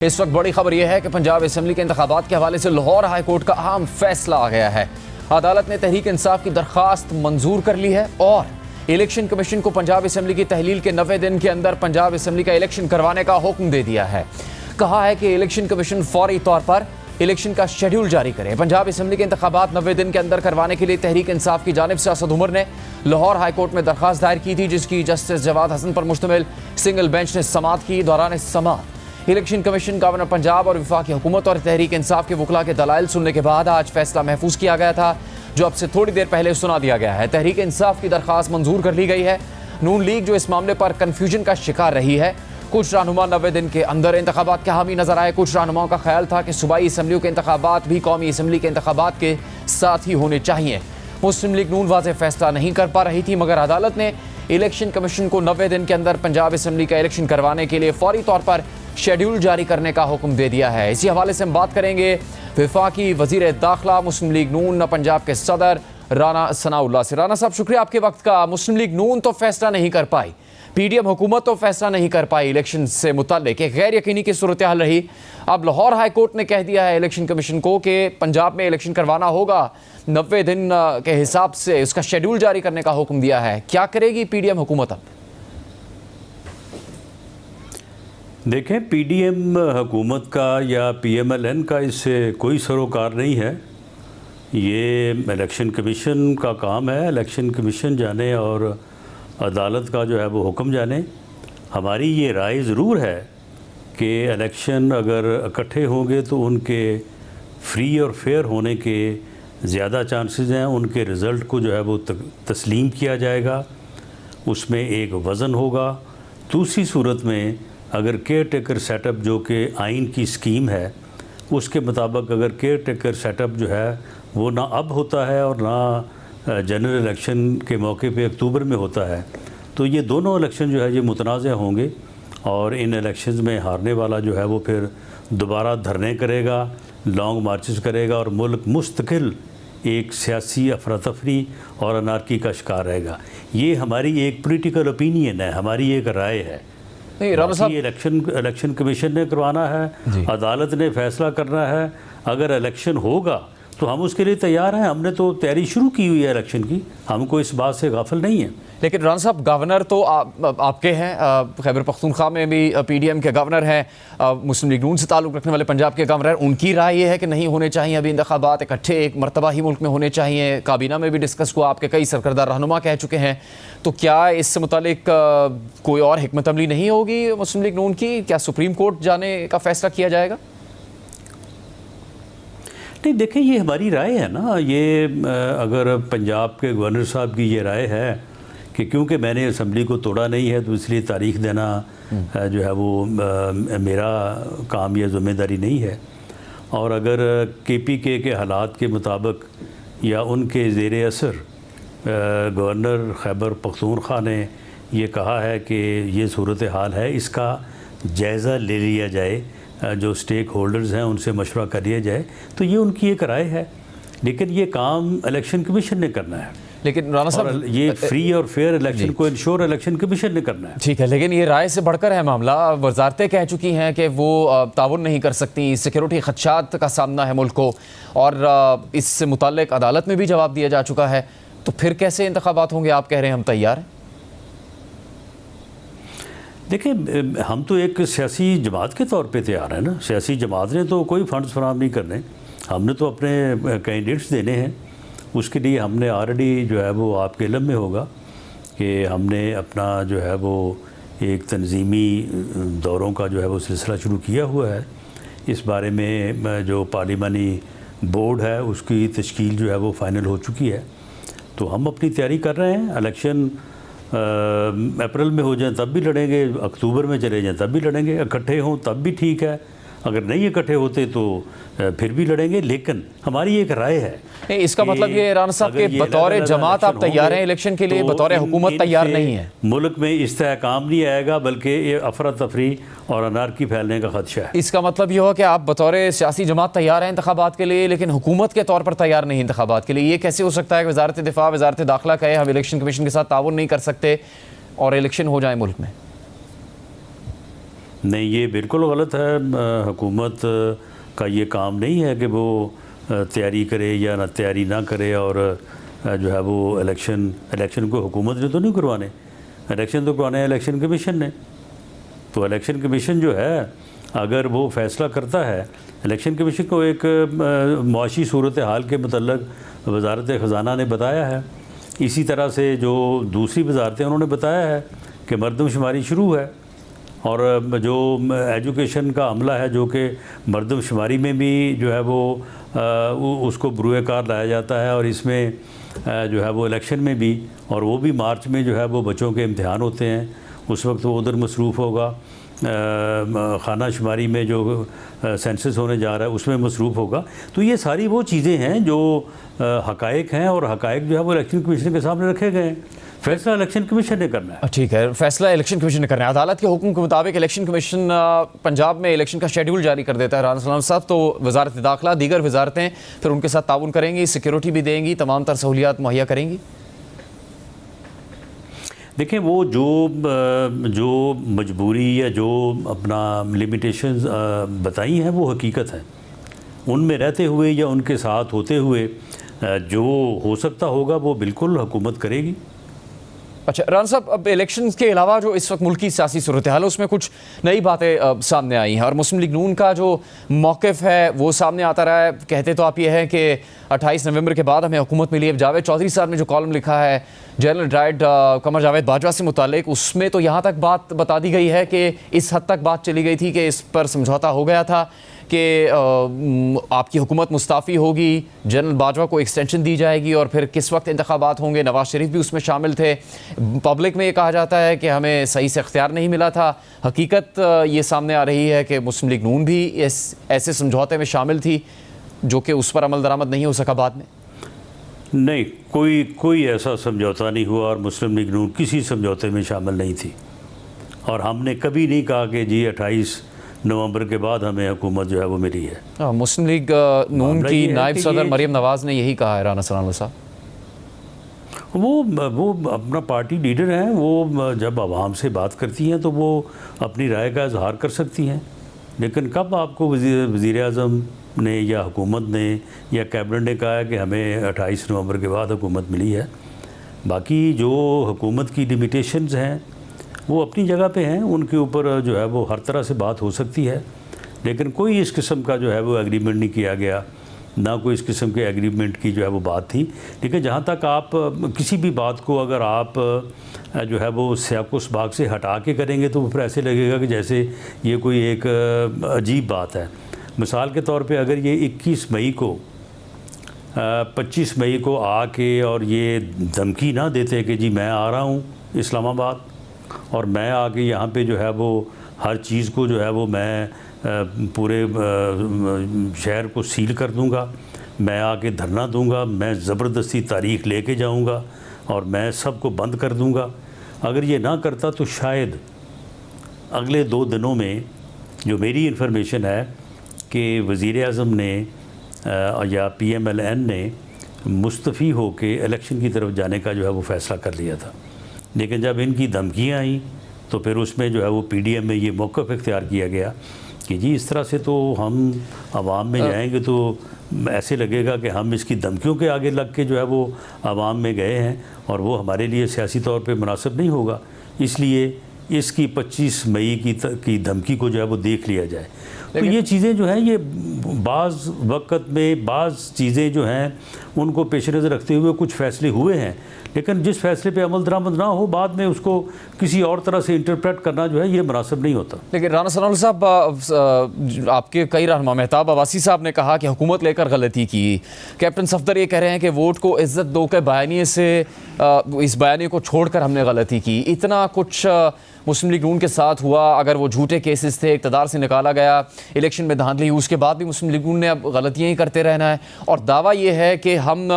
इस वक्त बड़ी खबर यह है कि पंजाब असेंबली के इंतखाबात के हवाले से लाहौर हाई कोर्ट का अहम फैसला आ गया है। अदालत ने तहरीक इंसाफ की दरखास्त मंजूर कर ली है और इलेक्शन कमीशन को पंजाब असेंबली की तहलील के 90 दिन के अंदर पंजाब असेंबली का इलेक्शन करवाने का हुक्म दे दिया है। कहा है कि इलेक्शन कमीशन फौरी तौर पर इलेक्शन का शेड्यूल जारी करे। पंजाब असेंबली के इंतखाबात 90 दिन के अंदर करवाने के लिए तहरीक इंसाफ की जानिब से असद उमर ने लाहौर हाई कोर्ट में दरखास्त दायर की थी, जिसकी जस्टिस जवाद हसन पर मुश्तमिल सिंगल बेंच ने समाअत की। दौरान समाअत इलेक्शन कमीशन, गवर्नर पंजाब और वफाकी हुकूमत और तहरीक इंसाफ के वकला के दलाइल सुनने के बाद आज फैसला महफूज किया गया था, जो अब से थोड़ी देर पहले सुना दिया गया है। तहरीक इंसाफ की दरखास्त मंजूर कर ली गई है। नून लीग जो इस मामले पर कन्फ्यूजन का शिकार रही है, कुछ रहनुमा 90 दिन के अंदर इंतखाबात के हामी नजर आए। कुछ रहनुमाओं का ख्याल था कि सूबाई असम्बलियों के इंतखाबात भी कौमी असम्बली के इंतखाबात के साथ ही होने चाहिए। मुस्लिम लीग नून वाज़ेह फैसला नहीं कर पा रही थी, मगर अदालत ने इलेक्शन कमीशन को 90 दिन के अंदर पंजाब असम्बली का इलेक्शन करवाने के लिए फौरी तौर पर शेड्यूल जारी करने का हुक्म दे दिया है। इसी हवाले से हम बात करेंगे वफाकी वज़ीर दाखिला मुस्लिम लीग नून पंजाब के सदर राना सनाउल्लाह से। राना साहब, शुक्रिया आपके वक्त का। मुस्लिम लीग नून तो फैसला नहीं कर पाई, पीडीएम हुकूमत तो फैसला नहीं कर पाई इलेक्शन से मुताल्लिक, एक गैर यकीनी की सूरत हाल रही। अब लाहौर हाई कोर्ट ने कह दिया है इलेक्शन कमीशन को कि पंजाब में इलेक्शन करवाना होगा, 90 दिन के हिसाब से उसका शेड्यूल जारी करने का हुक्म दिया है। क्या करेगी पीडीएम हुकूमत अब? देखें, पीडीएम हुकूमत का या पीएमएलएन का इससे कोई सरोकार नहीं है। ये इलेक्शन कमीशन का काम है। इलेक्शन कमीशन जाने और अदालत का जो है वो हुक्म जाने। हमारी ये राय ज़रूर है कि इलेक्शन अगर इकट्ठे होंगे तो उनके फ्री और फेयर होने के ज़्यादा चांसेस हैं। उनके रिज़ल्ट को जो है वो तस्लीम किया जाएगा, उसमें एक वज़न होगा। दूसरी सूरत में अगर केयर टेकर सेटअप जो कि आइन की स्कीम है, उसके मुताबिक अगर केयर टेकर सेटअप जो है वो ना अब होता है और ना जनरल इलेक्शन के मौके पे अक्टूबर में होता है, तो ये दोनों इलेक्शन जो है ये मुतनाज़ होंगे और इन इलेक्शंस में हारने वाला जो है वो फिर दोबारा धरने करेगा, लॉन्ग मार्चेस करेगा और मुल्क मुस्तकिल एक सियासी अफरा तफरी और अनारकी का शिकार रहेगा। ये हमारी एक पॉलिटिकल ओपिनियन है, हमारी एक राय है। इलेक्शन कमीशन ने करवाना है, अदालत ने फैसला करना है। अगर इलेक्शन होगा तो हम उसके लिए तैयार हैं। हमने तो तैयारी शुरू की हुई है इलेक्शन की, हमको इस बात से गाफिल नहीं है। लेकिन राना साहब, गवर्नर तो आपके हैं, खैबर पख्तूनख्वा में भी पीडीएम के गवर्नर हैं, मुस्लिम लीग नून से ताल्लुक़ रखने वाले पंजाब के गवर्नर, उनकी राय ये है कि नहीं होने चाहिए अभी इंतखाबात, इकट्ठे एक मरतबा ही मुल्क में होने चाहिए। काबीना में भी डिस्कस हुआ, आपके कई सरकर्दा रहनुमा कह चुके हैं। तो क्या इससे मुतालिक कोई और हिकमत अमली नहीं होगी मुस्लिम लीग नून की? क्या सुप्रीम कोर्ट जाने का फैसला किया जाएगा? नहीं, देखें, ये हमारी राय है ना। ये अगर पंजाब के गवर्नर साहब की ये राय है कि क्योंकि मैंने असम्बली को तोड़ा नहीं है तो इसलिए तारीख देना जो है वो मेरा काम या ज़िम्मेदारी नहीं है, और अगर केपीके के हालात के मुताबिक या उनके ज़ेर असर गवर्नर खैबर पख्तूनख्वा ने ये कहा है कि ये सूरत हाल है, इसका जायज़ा ले लिया जाए, जो स्टेक होल्डर्स हैं उनसे मशवरा कर लिया जाए, तो ये उनकी एक राय है। लेकिन ये काम इलेक्शन कमीशन ने करना है। लेकिन राना साहब, ये फ्री और फेयर इलेक्शन को इंश्योर इलेक्शन कमीशन ने करना है। ठीक है, लेकिन ये राय से बढ़कर है मामला। वजारतें कह चुकी हैं कि वो ताउन नहीं कर सकती, सिक्योरिटी खदशात का सामना है मुल्क को, और इससे मुताल्लिक अदालत में भी जवाब दिया जा चुका है। तो फिर कैसे इंतखाबात होंगे? आप कह रहे हैं हम तैयार हैं। देखिए, हम तो एक सियासी जमात के तौर पे तैयार हैं ना। सियासी जमात ने तो कोई फंड्स फराहम नहीं करने, हमने तो अपने कैंडिडेट्स देने हैं। उसके लिए हमने ऑलरेडी जो है वो आपके इल्म में होगा कि हमने अपना जो है वो एक तंजीमी दौरों का जो है वो सिलसिला शुरू किया हुआ है। इस बारे में जो पार्लिमानी बोर्ड है उसकी तश्कील जो है वो फ़ाइनल हो चुकी है। तो हम अपनी तैयारी कर रहे हैं। इलेक्शन अप्रैल में हो जाए तब भी लड़ेंगे, अक्टूबर में चले जाएं तब भी लड़ेंगे, इकट्ठे हों तब भी ठीक है, अगर नहीं इकट्ठे होते तो फिर भी लड़ेंगे। लेकिन हमारी एक राय है। इसका मतलब ये राना साहब के बतौर जमात आप तैयार हैं इलेक्शन के लिए, बतौर हुकूमत तैयार नहीं है? मुल्क में इस्तेहकाम नहीं आएगा, बल्कि ये अफरा तफरी और अनारकी फैलने का खदशा है। इसका मतलब ये हो कि आप बतौर सियासी जमात तैयार हैं इंतखाबात के लिए, लेकिन हुकूमत के तौर पर तैयार नहीं इंतखाबात के लिए। ये कैसे हो सकता है कि वजारत दिफा, वजारत दाखिला कहे हम इलेक्शन कमीशन के साथ ताउन नहीं कर सकते और इलेक्शन हो जाए मुल्क में? नहीं, ये बिल्कुल गलत है। हुकूमत का ये काम नहीं है कि वो तैयारी करे या ना तैयारी ना करे और जो है वो इलेक्शन को हुकूमत ने तो नहीं करवाने, इलेक्शन तो करवाने इलेक्शन कमीशन ने। तो इलेक्शन कमीशन जो है अगर वो फ़ैसला करता है, इलेक्शन कमीशन को एक मुआशी सूरत हाल के मतलब वजारत ख़जाना ने बताया है, इसी तरह से जो दूसरी वजारतें उन्होंने बताया है कि मरदमशुमारी शुरू है और जो एजुकेशन का अमला है जो कि मरदमशुमारी में भी जो है वो उसको बरूए कार लाया जाता है और इसमें जो है वो इलेक्शन में भी, और वो भी मार्च में जो है वो बच्चों के इम्तिहान होते हैं, उस वक्त वो उधर मसरूफ़ होगा। खाना शुमारी में जो सेंसस होने जा रहा है उसमें मसरूफ़ होगा। तो ये सारी वो चीज़ें हैं जो हक़ाइक़ हैं और हक़ाइक़ जो है वो इलेक्शन कमीशन के सामने रखे गए हैं। फैसला इलेक्शन कमीशन ने करना है। ठीक है, फैसला इलेक्शन कमीशन ने करना है। अदालत के हुक्म के मुताबिक इलेक्शन कमीशन पंजाब में इलेक्शन का शेड्यूल जारी कर देता है राना सलाम साहब, तो वजारत दाखिला दीगर वजारतें फिर उनके साथ ताउन करेंगी, सिक्योरिटी भी देंगी, तमाम तर सहूलियात मुहैया करेंगी। देखें, वो जो मजबूरी या जो अपना लिमिटेशंस बताई हैं वो हकीकत है। उनमें रहते हुए या उनके साथ होते हुए जो हो सकता होगा वो बिल्कुल हुकूमत करेगी। अच्छा राना साहब, अब इलेक्शन के अलावा जो इस वक्त मुल्की सियासी सूरत हाल है उसमें कुछ नई बातें सामने आई हैं और मुस्लिम लीग नून का जो मौक़िफ़ है वो सामने आता रहा है। कहते तो आप ये हैं कि 28 नवंबर के बाद हमें हुकूमत मिली है। जावेद चौधरी साहब ने जो कॉलम लिखा है जनरल डाइट कमर जावेद बाजवा से मुतालिक, उसमें तो यहाँ तक बात बता दी गई है कि इस हद तक बात चली गई थी कि इस पर समझौता हो गया था कि आपकी हुकूमत मुस्ताफ़ी होगी, जनरल बाजवा को एक्सटेंशन दी जाएगी और फिर किस वक्त इंतखाबात होंगे। नवाज शरीफ भी उसमें शामिल थे। पब्लिक में ये कहा जाता है कि हमें सही से इख्तियार नहीं मिला था। हकीकत ये सामने आ रही है कि मुस्लिम लीग नून भी ऐसे समझौते में शामिल थी जो कि उस पर अमल दरामद नहीं हो सका बाद में। नहीं, कोई ऐसा समझौता नहीं हुआ और मुस्लिम लीग नून किसी समझौते में शामिल नहीं थी और हमने कभी नहीं कहा कि जी 28 नवंबर के बाद हमें हुकूमत जो है वो मिली है। मुस्लिम लीग नून की नायब सदर मरियम नवाज़ ने यही कहा है राना सलाम साहब। वो अपना पार्टी लीडर हैं, वो जब आवाम से बात करती हैं तो वो अपनी राय का इजहार कर सकती हैं, लेकिन कब आपको वज़ीर आज़म ने या हुकूमत ने या कैबिनेट ने कहा है कि हमें 28 नवंबर के बाद हुकूमत मिली है। बाकी जो हुकूमत की लिमिटेशंस हैं वो अपनी जगह पे हैं, उनके ऊपर जो है वो हर तरह से बात हो सकती है, लेकिन कोई इस किस्म का जो है वो एग्रीमेंट नहीं किया गया, ना कोई इस किस्म के एग्रीमेंट की जो है वो बात थी। लेकिन जहाँ तक आप किसी भी बात को अगर आप जो है वो सियाक़-ओ-सबाक़ से हटा के करेंगे तो फिर ऐसे लगेगा कि जैसे ये कोई एक अजीब बात है। मिसाल के तौर पे अगर ये 21 मई को 25 मई को आके और ये धमकी ना देते कि जी मैं आ रहा हूँ इस्लामाबाद और मैं आके यहाँ पे जो है वो हर चीज़ को जो है वो मैं पूरे शहर को सील कर दूँगा, मैं आके धरना दूँगा, मैं ज़बरदस्ती तारीख लेके जाऊँगा और मैं सबको बंद कर दूँगा, अगर ये ना करता तो शायद अगले 2 दिनों में जो मेरी इन्फॉर्मेशन है कि वज़ीर आज़म ने या PMLN ने मुस्तफ़ी होके इलेक्शन की तरफ जाने का जो है वो फ़ैसला कर लिया था। लेकिन जब इनकी धमकियाँ आई तो फिर उसमें जो है वो PDM में ये मौक़िफ़ इख्तियार किया गया कि जी इस तरह से तो हम आवाम में जाएंगे तो ऐसे लगेगा कि हम इसकी धमकियों के आगे लग के जो है वो आवाम में गए हैं और वो हमारे लिए सियासी तौर पे मुनासिब नहीं होगा, इसलिए इसकी 25 मई की धमकी को जो है वो देख लिया जाए। तो ये चीज़ें जो हैं ये बाज़ वक़्त में बाज़ चीज़ें जो हैं उनको पेश नज़र रखते हुए कुछ फ़ैसले हुए हैं, लेकिन जिस फ़ैसले पे अमल दरामद ना हो बाद में उसको किसी और तरह से इंटरप्रेट करना जो है ये मुनासिब नहीं होता। लेकिन राना सलाम साहब, आपके कई रहनुमा मेहताब अब्बासी साहब ने कहा कि हुकूमत लेकर गलती की। कैप्टन सफदर ये कह रहे हैं कि वोट को इज्जत दो के बयानिए से इस बयानिए को छोड़कर हमने गलती की। इतना कुछ मुस्लिम लीग नून के साथ हुआ, अगर वो झूठे केसेस थे, इक़्तिदार से निकाला गया, इलेक्शन में धांधली हुई, उसके बाद भी मुस्लिम लीग नून ने अब गलतियाँ ही करते रहना है और दावा ये है कि हम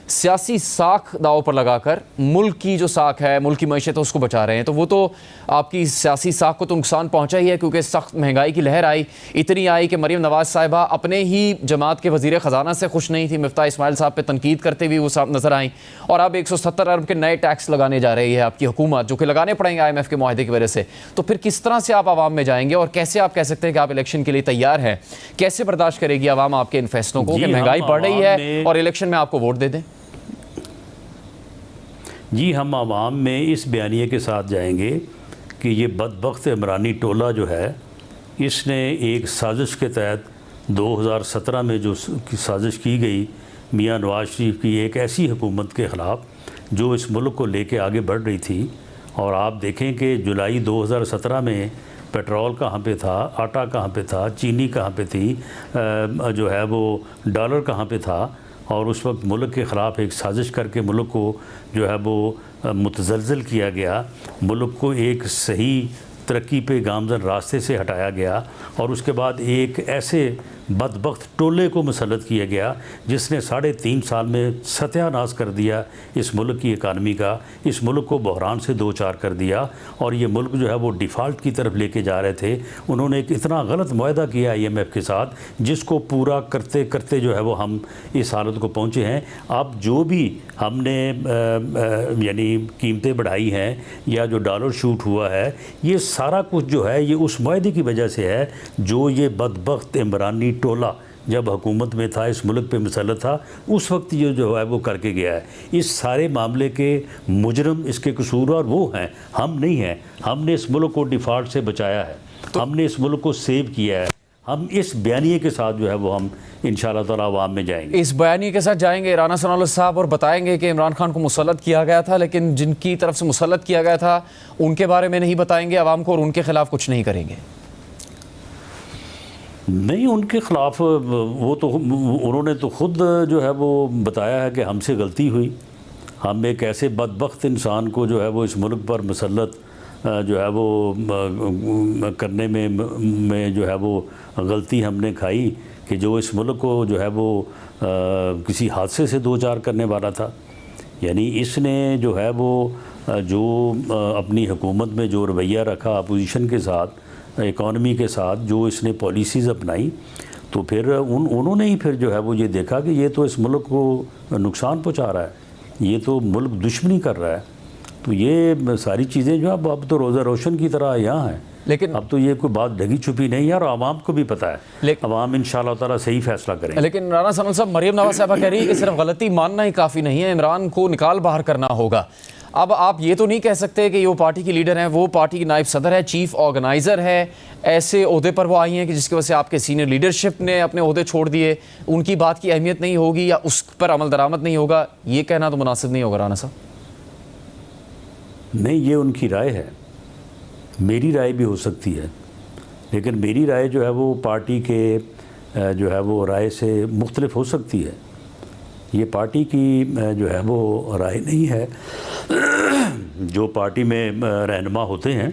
सियासी साख दाव पर लगाकर मुल्क की जो साख है, मुल्क की मईशत है, उसको बचा रहे हैं, तो वो तो आपकी सियासी साख को तो नुकसान पहुंचा ही है, क्योंकि सख्त महंगाई की लहर आई, इतनी आई कि मरीम नवाज साहिबा अपने ही जमात के वजीर ख़जाना से खुश नहीं थी। मिफ्ता इस्माइल साहब पे तनकीद करते हुए वो साहब नजर आई, और अब 170 अरब के नए टैक्स लगाने जा रही है आपकी हुकूमत, जो कि लगाने पड़ेंगे IMF के मुआहदे की वजह से। तो फिर किस तरह से आप आवाम में जाएंगे, और कैसे आप कह सकते हैं कि आप इलेक्शन के लिए तैयार हैं? कैसे बर्दाश्त करेगी आवाम आपके इन फैसलों को कि महंगाई बढ़ रही है और इलेक्शन में आपको वोट दे दें? जी, हम आवाम में इस बयानिए के साथ जाएंगे कि ये बदबख्त इमरानी टोला जो है, इसने एक साजिश के तहत 2017 में जो साजिश की गई मियां नवाज शरीफ की एक ऐसी हुकूमत के ख़िलाफ़ जो इस मुल्क को लेके आगे बढ़ रही थी। और आप देखें कि जुलाई 2017 में पेट्रोल कहाँ पे था, आटा कहाँ पे था, चीनी कहाँ पे थी, जो है वो डॉलर कहाँ पे था, और उस वक्त मुल्क के ख़िलाफ़ एक साजिश करके मुल्क को जो है वो मुतज़लज़ल किया गया, मुल्क को एक सही तरक्की पे गामज़न रास्ते से हटाया गया, और उसके बाद एक ऐसे बदबख्त टोले को मुसल्लत किया गया जिसने 3.5 साल में सत्यानाश कर दिया इस मुल्क की इकानमी का, इस मुल्क को बहरान से दो चार कर दिया, और ये मुल्क जो है वो डिफ़ॉल्ट की तरफ लेके जा रहे थे। उन्होंने एक इतना गलत मुआहदा किया IMF के साथ, जिसको पूरा करते करते जो है वो हम इस हालत को पहुँचे हैं। अब जो भी हमने यानी कीमतें बढ़ाई हैं या जो डॉलर शूट हुआ है, ये सारा कुछ जो है ये उस मुआहदे की वजह से है जो ये बदबख्त इमरानी टोला जब हुकूमत में था, इस मुल्क पे मुसल्लत था, उस वक्त ये जो है वो करके गया है। इस सारे मामले के मुजरम, इसके कसूरवार वो हैं, हम नहीं हैं। हमने इस मुल्क को डिफ़ॉल्ट से बचाया है, हमने इस मुल्क को सेव किया है। हम इस बयानिए के साथ जो है वो हम इंशाअल्लाह ताला अवाम में जाएंगे। इस बयानिए के साथ जाएंगे राना सनाउल्लाह साहब, और बताएंगे कि इमरान खान को मुसल्लत किया गया था, लेकिन जिनकी तरफ से मुसल्लत किया गया था उनके बारे में नहीं बताएंगे अवाम को, और उनके खिलाफ कुछ नहीं करेंगे। नहीं, उनके ख़िलाफ़ वो तो उन्होंने तो ख़ुद जो है वो बताया है कि हमसे गलती हुई, हम एक ऐसे बदबख्त इंसान को जो है वो इस मुल्क पर मुसल्लत जो है वो करने में जो है वो गलती हमने खाई कि जो इस मुल्क को जो है वो किसी हादसे से दो चार करने वाला था। यानी इसने जो है वो जो अपनी हुकूमत में जो रवैया रखा अपोजिशन के साथ, इकॉनमी के साथ, जो इसने पॉलिसीज़ अपनाई, तो फिर उन्होंने ही फिर जो है वो ये देखा कि ये तो इस मुल्क को नुकसान पहुंचा रहा है, ये तो मुल्क दुश्मनी कर रहा है। तो ये सारी चीज़ें जो अब तो रोज़ा रोशन की तरह यहाँ हैं। लेकिन अब तो ये कोई बात ढगी छुपी नहीं है, और आवाम को भी पता है, आवाम इंशाअल्लाह ताला सही फैसला करें। लेकिन राना सनाउल्लाह साहब, मरीम नवाज साहबा कह रही है कि सिर्फ गलती मानना ही काफ़ी नहीं है, इमरान को निकाल बाहर करना होगा। अब आप ये तो नहीं कह सकते कि वो पार्टी की लीडर हैं, वो पार्टी की नायब सदर है, चीफ ऑर्गेनाइज़र है, ऐसे ओहदे पर वो आई हैं कि जिसकी वजह से आपके सीनियर लीडरशिप ने अपने ओहदे छोड़ दिए, उनकी बात की अहमियत नहीं होगी या उस पर अमल दरामद नहीं होगा, ये कहना तो मुनासिब नहीं होगा राना साहब। नहीं, ये उनकी राय है, मेरी राय भी हो सकती है, लेकिन मेरी राय जो है वो पार्टी के जो है वो राय से मुख्तलिफ हो सकती है। ये पार्टी की जो है वो राय नहीं है। जो पार्टी में रहनुमा होते हैं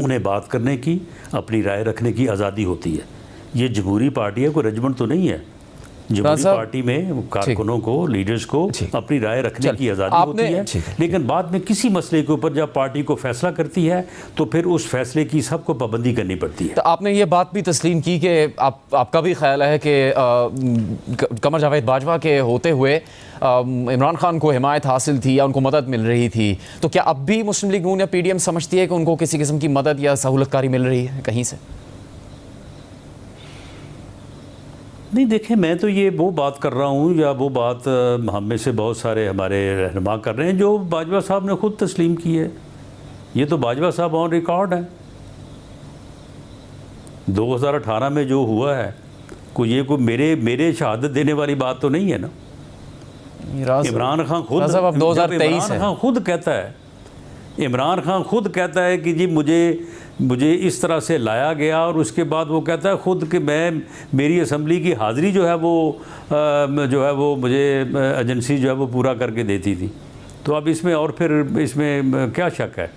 उन्हें बात करने की, अपनी राय रखने की आज़ादी होती है। ये जमहूरी पार्टी है, कोई रजमंड तो नहीं है। जमहूरी पार्टी में कारकुनों को, लीडर्स को अपनी राय रखने की आज़ादी होती है, लेकिन बाद में किसी मसले के ऊपर जब पार्टी को फैसला करती है तो फिर उस फैसले की सबको पाबंदी करनी पड़ती है। तो आपने ये बात भी तस्लीम की कि आपका भी ख्याल है कि कमर जावेद बाजवा के होते हुए इमरान खान को हिमायत हासिल थी या उनको मदद मिल रही थी, तो क्या अब भी मुस्लिम लीग नून या PDM समझती है कि उनको किसी किस्म की मदद या सहूलतकारी मिल रही है कहीं से? नहीं, देखें, मैं तो ये वो बात कर रहा हूँ या वो बात हम में से बहुत सारे हमारे रहनुमा कर रहे हैं जो बाजवा साहब ने ख़ुद तस्लीम की है। ये तो बाजवा साहब ऑन रिकॉर्ड है। 2018 में जो हुआ है, कोई मेरे शहादत देने वाली बात तो नहीं है ना। इमरान खान खुद, अब 2023 इमरान खान खुद कहता है, इमरान खान खुद कहता है कि जी मुझे इस तरह से लाया गया, और उसके बाद वो कहता है खुद कि मेरी असम्बली की हाज़िरी जो है वो मुझे एजेंसी जो है वो पूरा करके देती थी। तो अब इसमें और फिर इसमें क्या शक है?